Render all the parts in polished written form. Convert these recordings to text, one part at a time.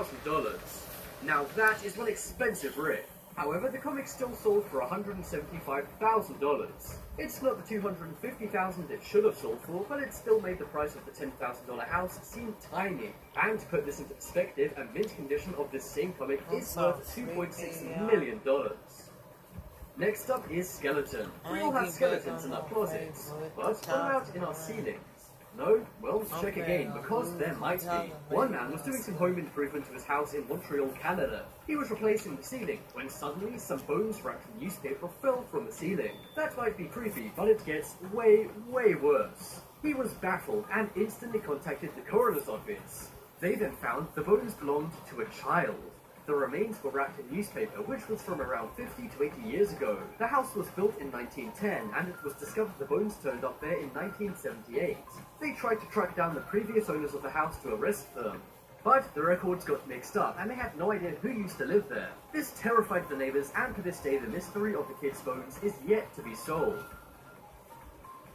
$1,000. Now that is one expensive rip. However, the comic still sold for $175,000. It's not the $250,000 it should have sold for, but it still made the price of the $10,000 house seem tiny. And to put this into perspective, a mint condition of this same comic is worth $2.6 million. Next up is skeleton. We all have skeletons in our closets, but what about in our ceilings? No? Well, check again, because there might be. One man was doing some home improvement to his house in Montreal, Canada. He was replacing the ceiling, when suddenly some bones wrapped in newspaper fell from the ceiling. That might be creepy, but it gets way worse. He was baffled and instantly contacted the coroner's office. They then found the bones belonged to a child. The remains were wrapped in newspaper, which was from around 50 to 80 years ago. The house was built in 1910, and it was discovered the bones turned up there in 1978. They tried to track down the previous owners of the house to arrest them, but the records got mixed up, and they had no idea who used to live there. This terrified the neighbors, and to this day the mystery of the kids' bones is yet to be solved.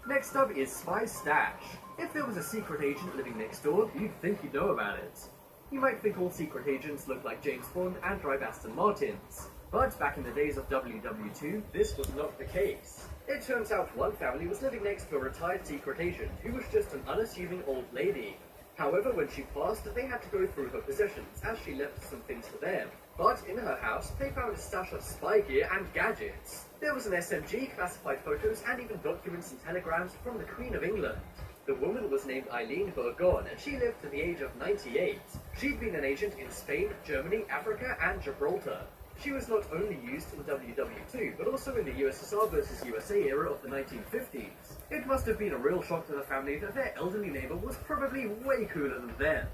Next up is Spy Stash. If there was a secret agent living next door, you'd think you'd know about it. You might think all secret agents look like James Bond and drive Aston Martins. But back in the days of WW2, this was not the case. It turns out one family was living next to a retired secret agent who was just an unassuming old lady. However, when she passed, they had to go through her possessions as she left some things for them. But in her house, they found a stash of spy gear and gadgets. There was an SMG, classified photos, and even documents and telegrams from the Queen of England. The woman was named Eileen Burgon, and she lived to the age of 98. She'd been an agent in Spain, Germany, Africa, and Gibraltar. She was not only used in WW2, but also in the USSR vs USA era of the 1950s. It must have been a real shock to the family that their elderly neighbor was probably way cooler than them.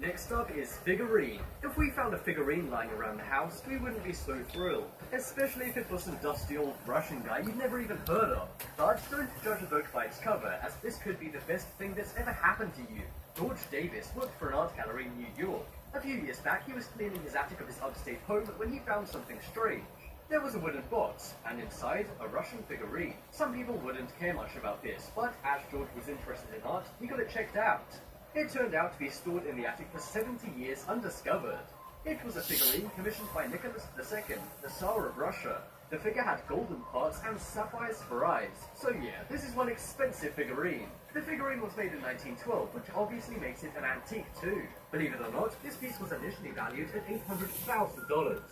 Next up is figurine. If we found a figurine lying around the house, we wouldn't be so thrilled, especially if it was some dusty old Russian guy you'd never even heard of. But don't judge a book by its cover, as this could be the best thing that's ever happened to you. George Davis worked for an art gallery in New York. A few years back, he was cleaning his attic of his upstate home when he found something strange. There was a wooden box, and inside, a Russian figurine. Some people wouldn't care much about this, but as George was interested in art, he got it checked out. It turned out to be stored in the attic for 70 years undiscovered. It was a figurine commissioned by Nicholas II, the Tsar of Russia. The figure had golden parts and sapphires for eyes. So yeah, this is one expensive figurine. The figurine was made in 1912, which obviously makes it an antique too. Believe it or not, this piece was initially valued at $800,000.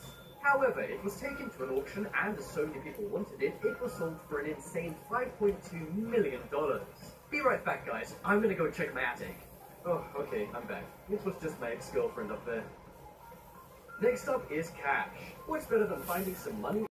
However, it was taken to an auction, and as so many people wanted it, it was sold for an insane $5.2 million. Be right back, guys. I'm gonna go check my attic. Oh, okay, I'm back. It was just my ex-girlfriend up there. Next up is cash. What's better than finding some money